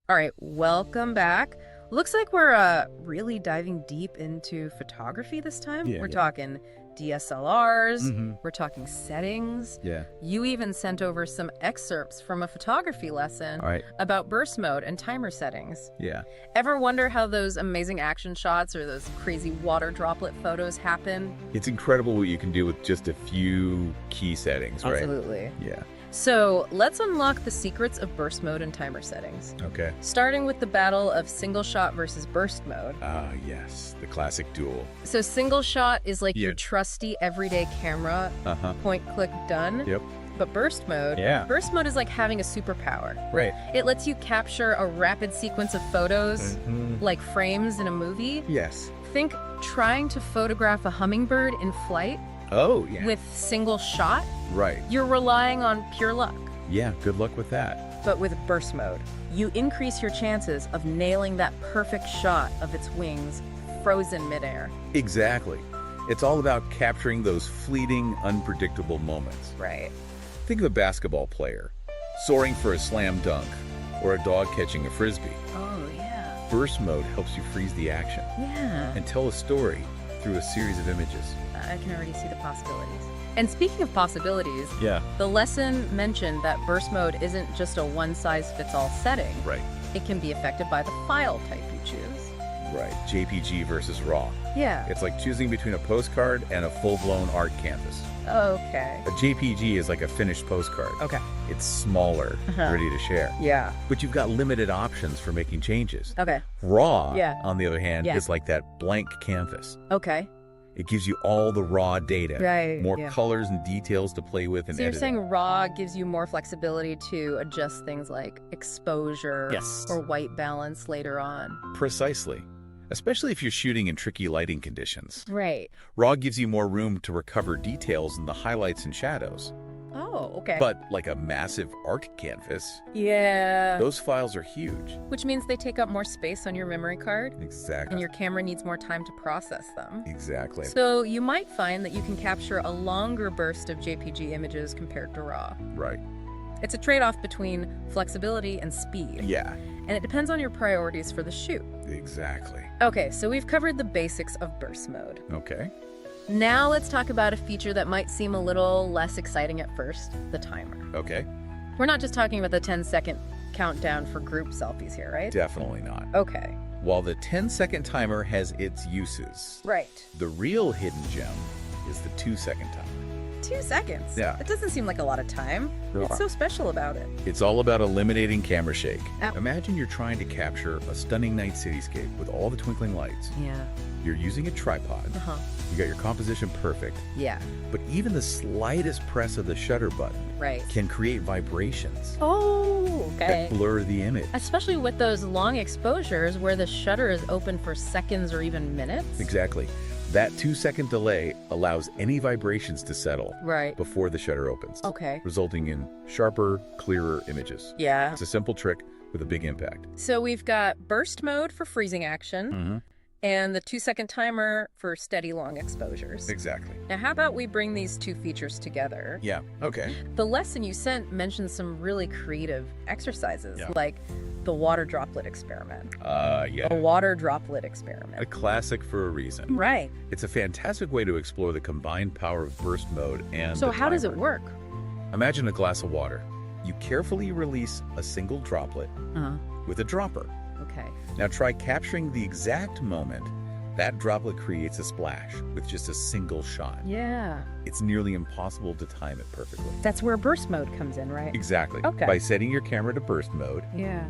All right, welcome back. Looks like we're really diving deep into photography this time. Yeah, We're yeah. talking DSLRs, Mm-hmm. we're talking settings. Yeah. You even sent over some excerpts from a photography lesson All right. about burst mode and timer settings. Yeah. Ever wonder how those amazing action shots or those crazy water droplet photos happen? It's incredible what you can do with just a few key settings, right? Absolutely. Yeah. So let's unlock the secrets of burst mode and timer settings. Okay. Starting with the battle of single shot versus burst mode. Ah, yes. The classic duel. So single shot is like Yeah. your trusty everyday camera, Uh-huh. point, click, done. Yep. But burst mode is like having a superpower. Right. It lets you capture a rapid sequence of photos, like frames in a movie. Yes. Think trying to photograph a hummingbird in flight Oh, yeah. with single shot. Right. You're relying on pure luck. Yeah, good luck with that. But with burst mode, you increase your chances of nailing that perfect shot of its wings frozen midair. Exactly. It's all about capturing those fleeting, unpredictable moments. Right. Think of a basketball player soaring for a slam dunk or a dog catching a frisbee. Oh, yeah. Burst mode helps you freeze the action Yeah. and tell a story through a series of images. I can already see the possibilities. And speaking of possibilities, Yeah. the lesson mentioned that burst mode isn't just a one-size-fits-all setting. Right. It can be affected by the file type you choose. Right. JPG versus RAW. Yeah. It's like choosing between a postcard and a full-blown art canvas. Okay. A JPG is like a finished postcard. Okay. It's smaller, ready to share. Yeah. But you've got limited options for making changes. Okay. RAW, Yeah. on the other hand, Yeah. is like that blank canvas. Okay. It gives you all the raw data, Right, more yeah. colors and details to play with and So you're edit. saying raw gives you more flexibility to adjust things like exposure Yes. or white balance later on. Precisely. Especially if you're shooting in tricky lighting conditions. Right. RAW gives you more room to recover details in the highlights and shadows. Oh, okay. But like a massive art canvas, yeah. those files are huge. Which means they take up more space on your memory card, Exactly. and your camera needs more time to process them. Exactly. So you might find that you can capture a longer burst of JPG images compared to RAW. Right. It's a trade-off between flexibility and speed, Yeah, and it depends on your priorities for the shoot. exactly. Okay, so we've covered the basics of burst mode. Okay. Now let's talk about a feature that might seem a little less exciting at first, the timer. Okay. We're not just talking about the 10-second countdown for group selfies here, right? Definitely not. Okay. While the 10-second timer has its uses, Right. the real hidden gem is the 2-second timer. 2 seconds. Yeah. It doesn't seem like a lot of time. What's so special about it? It's all about eliminating camera shake. Ow. Imagine you're trying to capture a stunning night cityscape with all the twinkling lights. Yeah. You're using a tripod. Uh-huh. You got your composition perfect. Yeah. But even the slightest press of the shutter button Right. can create vibrations Oh, okay. that blur the image. Especially with those long exposures where the shutter is open for seconds or even minutes. Exactly. That 2-second delay allows any vibrations to settle Right. before the shutter opens, Okay. resulting in sharper, clearer images. Yeah. It's a simple trick with a big impact. So we've got burst mode for freezing action and the 2-second timer for steady long exposures. Exactly. Now, how about we bring these two features together? Yeah, okay. The lesson you sent mentioned some really creative exercises, Yeah. like the water droplet experiment. Yeah. A water droplet A experiment. classic for a reason. Right. It's a fantastic way to explore the combined power of burst mode and So the how does it timer. work? Imagine a glass of water. You carefully release a single droplet Uh-huh. with a dropper. Okay. Now try capturing the exact moment that droplet creates a splash with just a single shot. Yeah. It's nearly impossible to time it perfectly. That's where burst mode comes in, right? Exactly. Okay. By setting your camera to burst mode Yeah.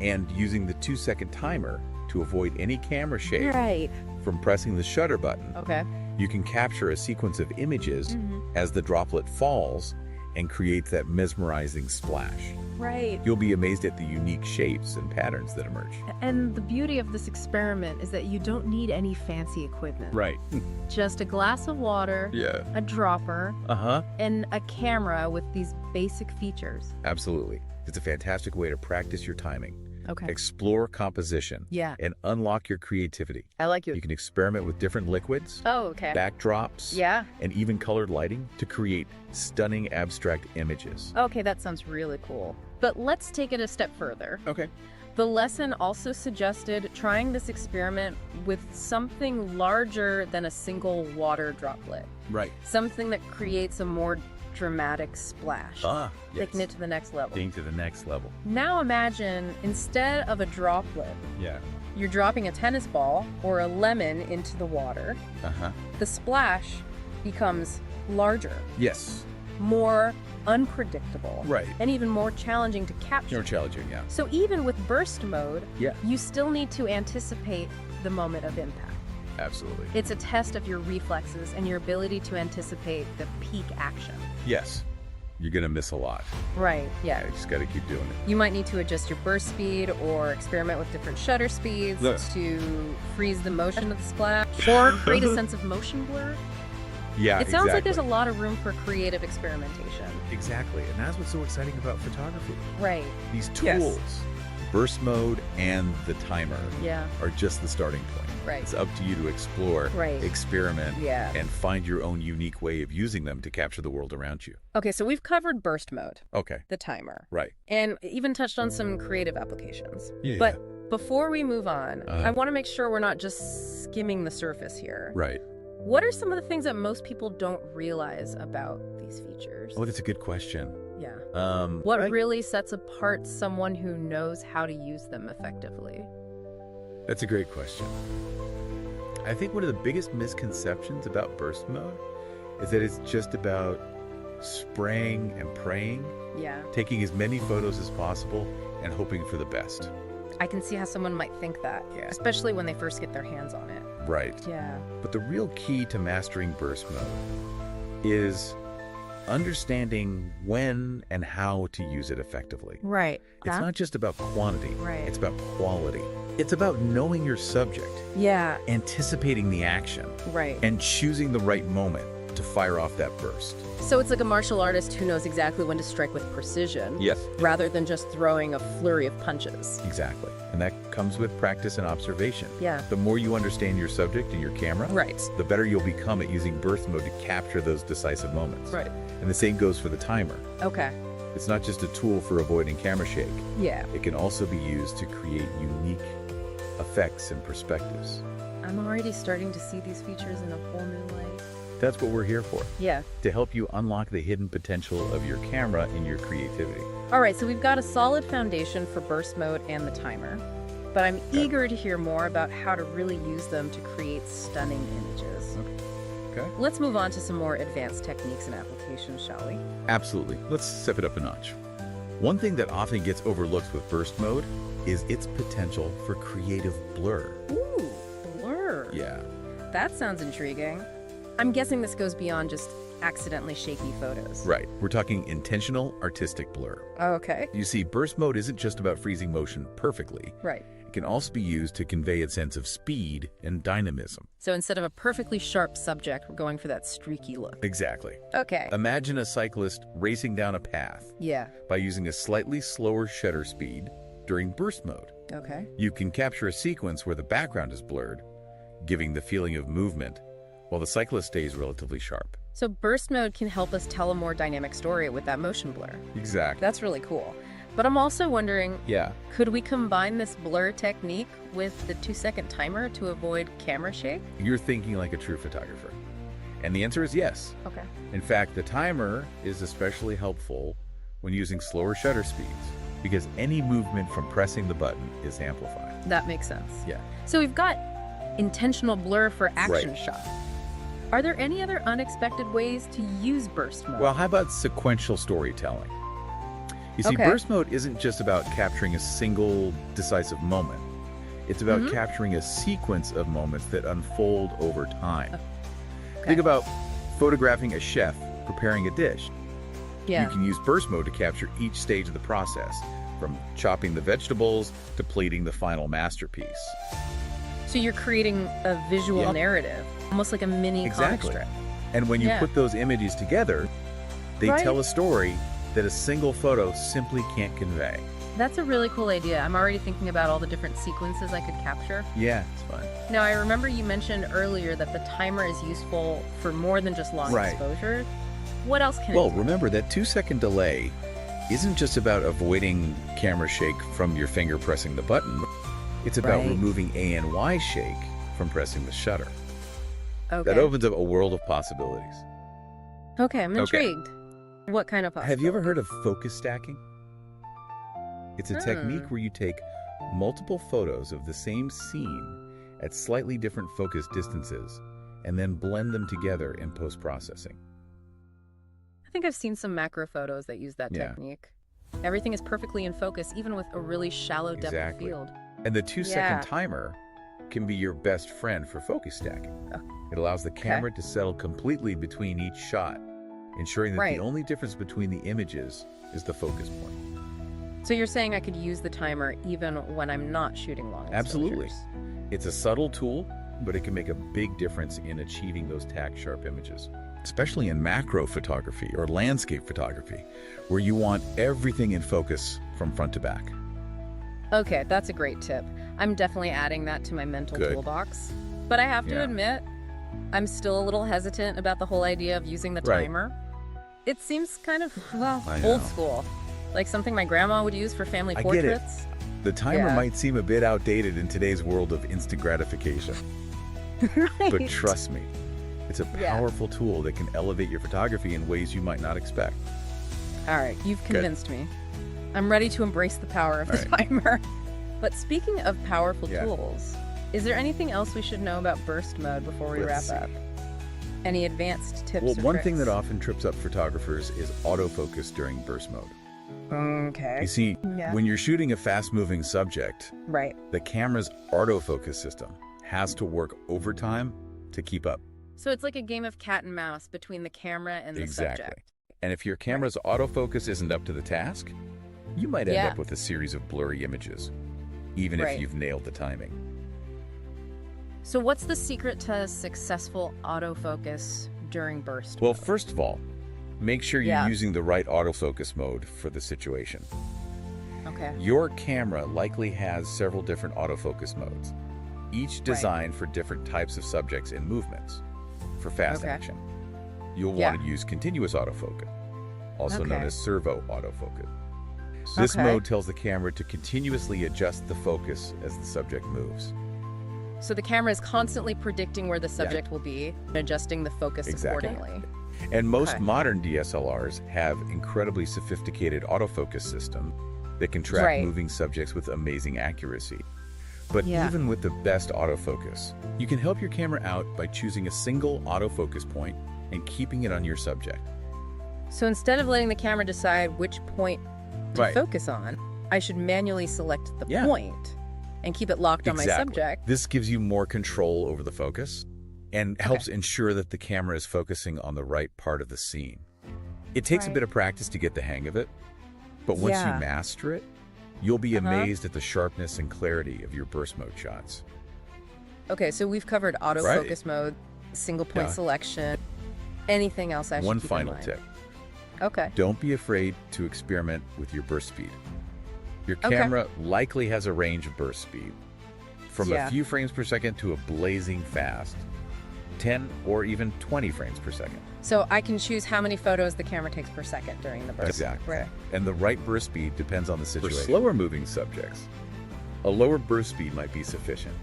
and using the 2-second timer to avoid any camera shake Right. from pressing the shutter button, Okay. you can capture a sequence of images Mhm. as the droplet falls and creates that mesmerizing splash. Right. You'll be amazed at the unique shapes and patterns that emerge. And the beauty of this experiment is that you don't need any fancy equipment. Right. Just a glass of water, Yeah. a dropper, Uh-huh. and a camera with these basic features. Absolutely. It's a fantastic way to practice your timing, Okay. explore composition, Yeah. and unlock your creativity. I like You can experiment with different liquids, Oh, okay. backdrops, Yeah. and even colored lighting to create stunning abstract images. Okay, that sounds really cool. But let's take it a step further. Okay. The lesson also suggested trying this experiment with something larger than a single water droplet. Right. Something that creates a more dramatic splash. Yes. Taking it to the next level. Taking to the next level. Now imagine, instead of a droplet, Yeah. you're dropping a tennis ball or a lemon into the water. Uh-huh. The splash becomes larger, Yes. more unpredictable, Right. and even more challenging to capture. More challenging, yeah. So even with burst mode, Yeah. you still need to anticipate the moment of impact. Absolutely. It's a test of your reflexes and your ability to anticipate the peak action. Yes. You're going to miss a lot. Right, yeah. You just got to keep doing it. You might need to adjust your burst speed or experiment with different shutter speeds Look. to freeze the motion of the splash or create a sense of motion blur. Yeah, It sounds like there's a exactly. lot of room for creative experimentation. Exactly. And that's what's so exciting about photography. Right, These Yes. tools, burst mode and the timer, yeah, are just the starting point. right, It's up to you to explore, Right. experiment, yeah. and find your own unique way of using them to capture the world around you. Okay, so we've covered burst mode, Okay. the timer, Right. and even touched on some creative applications. Yeah. But before we move on, Uh-huh. I want to make sure we're not just skimming the surface here. Right. What are some of the things that most people don't realize about these features? Oh, that's a good question. Yeah. What What really sets apart someone who knows how to use them effectively? That's a great question. I think one of the biggest misconceptions about burst mode is that it's just about spraying and praying, Yeah. taking as many photos as possible, and hoping for the best. I can see how someone might think that, Yeah. especially when they first get their hands on it. Right. Yeah. But the real key to mastering burst mode is understanding when and how to use it effectively. Right. It's not just about quantity. Right. It's about quality. It's about knowing your subject, Yeah. anticipating the action, Right. and choosing the right moment to fire off that burst. So it's like a martial artist who knows exactly when to strike with precision, Yes. rather than just throwing a flurry of punches. Exactly. And that comes with practice and observation. Yeah. The more you understand your subject and your camera, Right. the better you'll become at using burst mode to capture those decisive moments. Right. And the same goes for the timer. Okay. It's not just a tool for avoiding camera shake. Yeah. It can also be used to create unique effects and perspectives. I'm already starting to see these features in a whole new light. That's what we're here for, Yeah. to help you unlock the hidden potential of your camera and your creativity. All right, so we've got a solid foundation for burst mode and the timer, but I'm eager to hear more about how to really use them to create stunning images. Okay? Let's move on to some more advanced techniques and applications, shall we? Absolutely. Let's step it up a notch. One thing that often gets overlooked with burst mode is its potential for creative blur. Ooh, blur. Yeah. That sounds intriguing. I'm guessing this goes beyond just accidentally shaky photos. Right. We're talking intentional artistic blur. Okay. You see, burst mode isn't just about freezing motion perfectly. Right. It can also be used to convey a sense of speed and dynamism. So instead of a perfectly sharp subject, we're going for that streaky look. Exactly. Okay. Imagine a cyclist racing down a path Yeah. by using a slightly slower shutter speed during burst mode. Okay. You can capture a sequence where the background is blurred, giving the feeling of movement, while the cyclist stays relatively sharp. So burst mode can help us tell a more dynamic story with that motion blur. Exactly. That's really cool. But I'm also wondering, Yeah. could we combine this blur technique with the 2-second timer to avoid camera shake? You're thinking like a true photographer. And the answer is yes. Okay. In fact, the timer is especially helpful when using slower shutter speeds, because any movement from pressing the button is amplified. That makes sense. Yeah. So we've got intentional blur for action Right. shots. Are there any other unexpected ways to use burst mode? Well, how about sequential storytelling? You see, Okay. burst mode isn't just about capturing a single decisive moment. It's about Mhm. capturing a sequence of moments that unfold over time. Okay. Think about photographing a chef preparing a dish. Yeah. You can use burst mode to capture each stage of the process, from chopping the vegetables to plating the final masterpiece. So you're creating a visual Yeah. narrative, almost like a mini Exactly. comic strip. And when you Yeah. put those images together, they Right. tell a story that a single photo simply can't convey. That's a really cool idea. I'm already thinking about all the different sequences I could capture. Yeah, it's fun. Now, I remember you mentioned earlier that the timer is useful for more than just long Right. exposure. What else can Well, it do? remember that 2-second delay isn't just about avoiding camera shake from your finger pressing the button. It's about removing A and Y shake from pressing the shutter. Okay. That opens up a world of possibilities. Okay, I'm intrigued. What kind of Have you ever heard of focus stacking? It's a technique where you take multiple photos of the same scene at slightly different focus distances and then blend them together in post-processing. I think I've seen some macro photos that use that technique. Everything is perfectly in focus, even with a really shallow depth of field. And the 2-second timer can be your best friend for focus stacking. It allows the camera to settle completely between each shot, ensuring that the only difference between the images is the focus point. So you're saying I could use the timer even when I'm not shooting long exposures? Absolutely. It's a subtle tool, but it can make a big difference in achieving those tack-sharp images, especially in macro photography or landscape photography, where you want everything in focus from front to back. Okay, that's a great tip. I'm definitely adding that to my mental toolbox. But I have to admit, I'm still a little hesitant about the whole idea of using the timer. It seems kind of, well, old school. Like something my grandma would use for family portraits. I get it. The timer might seem a bit outdated in today's world of instant gratification. But trust me, it's a powerful tool that can elevate your photography in ways you might not expect. All right, you've convinced me. I'm ready to embrace the power of the timer. But speaking of powerful tools, is there anything else we should know about burst mode before we wrap up? Any advanced tips or one tricks? thing that often trips up photographers is autofocus during burst mode. Okay. You see, when you're shooting a fast-moving subject, the camera's autofocus system has to work overtime to keep up. So it's like a game of cat and mouse between the camera and the subject. And if your camera's autofocus isn't up to the task, you might end up with a series of blurry images, even if you've nailed the timing. So what's the secret to successful autofocus during burst Well, mode? first of all, make sure you're using the right autofocus mode for the situation. Okay. Your camera likely has several different autofocus modes, each designed for different types of subjects and movements. For fast action, you'll want to use continuous autofocus, also known as servo autofocus. This mode tells the camera to continuously adjust the focus as the subject moves. So the camera is constantly predicting where the subject will be and adjusting the focus accordingly. And most modern DSLRs have incredibly sophisticated autofocus systems that can track moving subjects with amazing accuracy. But even with the best autofocus, you can help your camera out by choosing a single autofocus point and keeping it on your subject. So instead of letting the camera decide which point to focus on, I should manually select the point and keep it locked on my subject. This gives you more control over the focus and helps ensure that the camera is focusing on the right part of the scene. It takes a bit of practice to get the hang of it, but once you master it, you'll be amazed at the sharpness and clarity of your burst mode shots. Okay, so we've covered autofocus mode, single point selection. Anything else I should keep in mind? One final tip. Okay. Don't be afraid to experiment with your burst speed. Your camera likely has a range of burst speed, from a few frames per second to a blazing fast, 10 or even 20 frames per second. So I can choose how many photos the camera takes per second during the burst. Exactly. And the right burst speed depends on the situation. For slower moving subjects, a lower burst speed might be sufficient.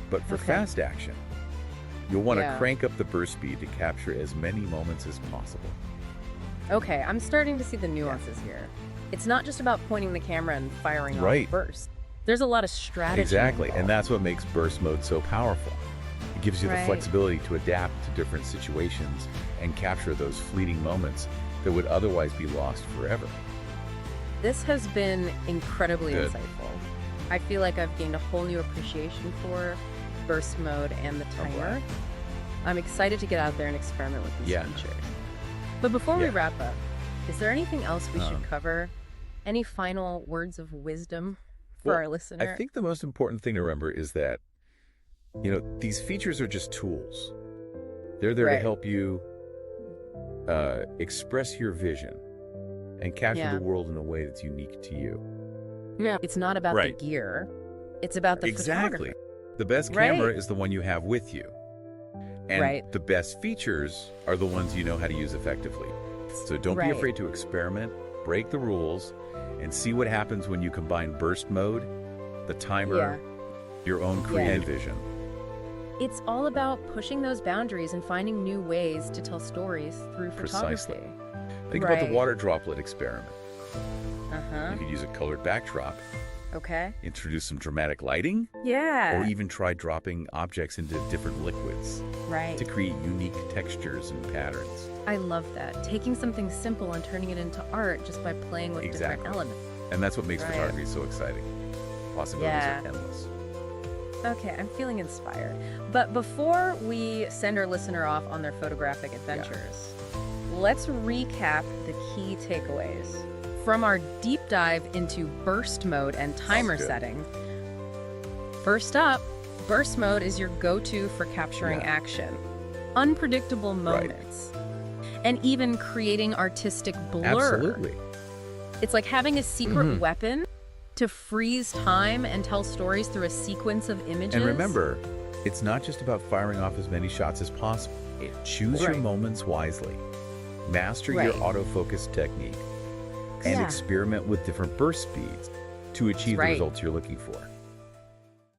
But for fast action, you'll want to crank up the burst speed to capture as many moments as possible. Okay, I'm starting to see the nuances here. It's not just about pointing the camera and firing off bursts. There's a lot of strategy. Exactly, and that's what makes burst mode so powerful. It gives you the flexibility to adapt to different situations and capture those fleeting moments that would otherwise be lost forever. This has been incredibly insightful. I feel like I've gained a whole new appreciation for burst mode and the timer. I'm excited to get out there and experiment with these features. But before we wrap up, is there anything else we should cover? Any final words of wisdom for our listener? I think the most important thing to remember is that, you know, these features are just tools. They're there to help you express your vision and capture the world in a way that's unique to you. Yeah, it's not about the gear. It's about the photographer. The best camera is the one you have with you. And the best features are the ones you know how to use effectively. So don't be afraid to experiment break the rules and see what happens when you combine burst mode, the timer, your own creative vision. It's all about pushing those boundaries and finding new ways to tell stories through photography. Precisely. Think about the water droplet experiment. Uh-huh. You could use a colored backdrop, Okay. introduce some dramatic lighting, Yeah. or even try dropping objects into different liquids Right. to create unique textures and patterns. I love that. Taking something simple and turning it into art just by playing with different elements. And that's what makes photography so exciting. Possibilities are endless. Okay, I'm feeling inspired. But before we send our listener off on their photographic adventures, let's recap the key takeaways from our deep dive into burst mode and timer setting. First up, burst mode is your go-to for capturing action, unpredictable moments, and even creating artistic blur. Absolutely. It's like having a secret weapon to freeze time and tell stories through a sequence of images. And remember, it's not just about firing off as many shots as possible. Choose your moments wisely. Master your autofocus technique. And experiment with different burst speeds to achieve the results you're looking for.